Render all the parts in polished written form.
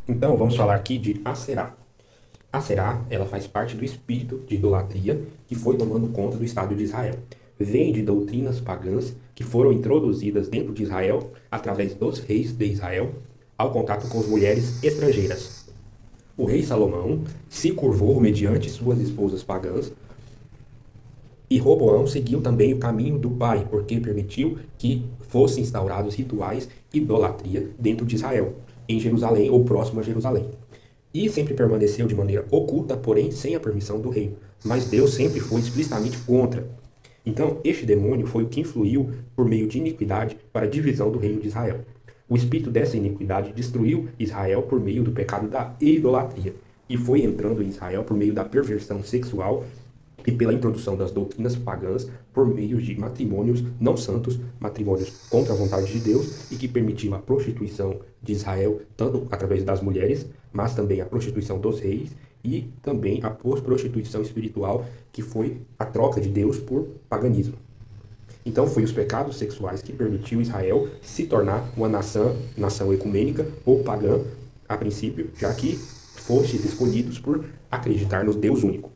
Então, vamos falar aqui de Aserá. Aserá, ela faz parte do espírito de idolatria que foi tomando conta do Estado de Israel. Vem de doutrinas pagãs que foram introduzidas dentro de Israel através dos reis de Israel ao contato com as mulheres estrangeiras. O rei Salomão se curvou mediante suas esposas pagãs e Roboão seguiu também o caminho do pai, porque permitiu que fossem instaurados rituais e idolatria dentro de Israel, em Jerusalém ou próximo a Jerusalém. E sempre permaneceu de maneira oculta, porém sem a permissão do rei. Mas Deus sempre foi explicitamente contra. Então, este demônio foi o que influiu por meio de iniquidade para a divisão do reino de Israel. O espírito dessa iniquidade destruiu Israel por meio do pecado da idolatria e foi entrando em Israel por meio da perversão sexual e pela introdução das doutrinas pagãs por meio de matrimônios não santos, matrimônios contra a vontade de Deus e que permitiu a prostituição de Israel, tanto através das mulheres, mas também a prostituição dos reis e também a prostituição espiritual, que foi a troca de Deus por paganismo. Então foi os pecados sexuais que permitiu Israel se tornar uma nação ecumênica ou pagã a princípio, já que fostes escolhidos por acreditar no Deus único.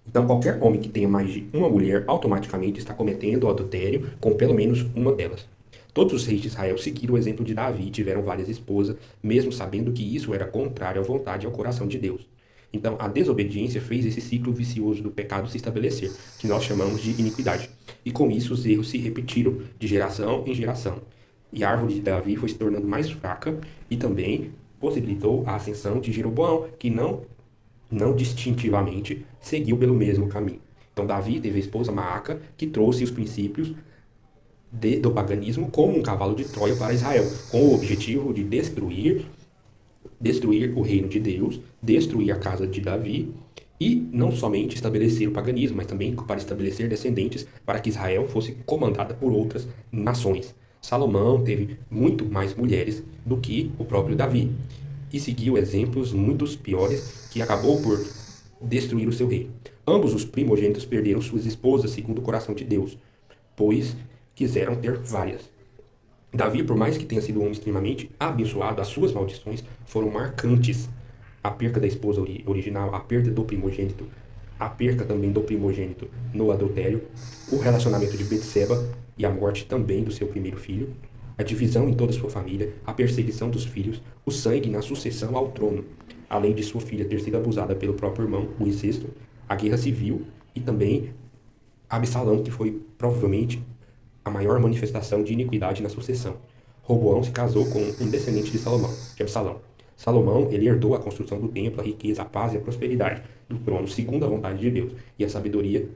Então, qualquer homem que tenha mais de uma mulher automaticamente está cometendo adultério com pelo menos uma delas. Todos os reis de Israel seguiram o exemplo de Davi e tiveram várias esposas, mesmo sabendo que isso era contrário à vontade e ao coração de Deus. Então, a desobediência fez esse ciclo vicioso do pecado se estabelecer, que nós chamamos de iniquidade. E com isso, os erros se repetiram de geração em geração. E a árvore de Davi foi se tornando mais fraca e também possibilitou a ascensão de Jeroboão, que não distintivamente seguiu pelo mesmo caminho. Então, Davi teve a esposa Maaca, que trouxe os princípios do paganismo como um cavalo de Troia para Israel, com o objetivo de destruir o reino de Deus, destruir a casa de Davi e não somente estabelecer o paganismo, mas também para estabelecer descendentes para que Israel fosse comandada por outras nações. Salomão teve muito mais mulheres do que o próprio Davi e seguiu exemplos muito piores que acabou por destruir o seu reino. Ambos os primogênitos perderam suas esposas segundo o coração de Deus, pois quiseram ter várias. Davi, por mais que tenha sido um homem extremamente abençoado, as suas maldições foram marcantes. A perca da esposa original, a perda do primogênito, a perca também do primogênito no adultério, o relacionamento de Betseba e a morte também do seu primeiro filho, a divisão em toda a sua família, a perseguição dos filhos, o sangue na sucessão ao trono, além de sua filha ter sido abusada pelo próprio irmão, o incesto, a guerra civil e também Absalão, que foi provavelmente a maior manifestação de iniquidade na sucessão. Roboão se casou com um descendente de Salomão, que é Absalão. Salomão, ele herdou a construção do templo, a riqueza, a paz e a prosperidade do trono, segundo a vontade de Deus, e a sabedoria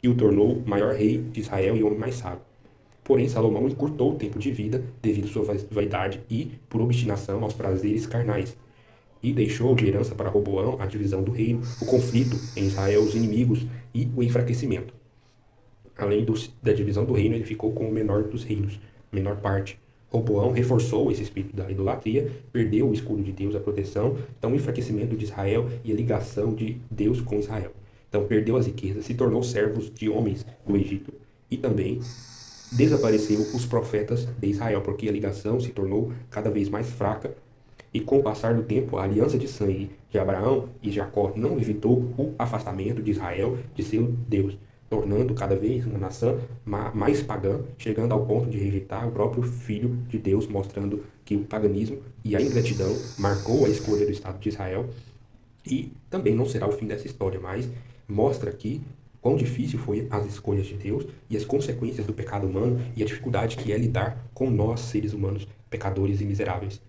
que o tornou o maior rei de Israel e o homem mais sábio. Porém, Salomão encurtou o tempo de vida devido à sua vaidade e por obstinação aos prazeres carnais, e deixou de herança para Roboão a divisão do reino, o conflito em Israel, os inimigos e o enfraquecimento. Além da divisão do reino, ele ficou com o menor dos reinos, menor parte. Roboão reforçou esse espírito da idolatria, perdeu o escudo de Deus, a proteção, então o enfraquecimento de Israel e a ligação de Deus com Israel. Então perdeu as riquezas, se tornou servos de homens do Egito e também desapareceu os profetas de Israel, porque a ligação se tornou cada vez mais fraca e com o passar do tempo a aliança de sangue de Abraão e Jacó não evitou o afastamento de Israel de seu Deus, tornando cada vez uma nação mais pagã, chegando ao ponto de rejeitar o próprio Filho de Deus, mostrando que o paganismo e a ingratidão marcou a escolha do Estado de Israel. E também não será o fim dessa história, mas mostra aqui quão difícil foi as escolhas de Deus e as consequências do pecado humano e a dificuldade que é lidar com nós, seres humanos, pecadores e miseráveis.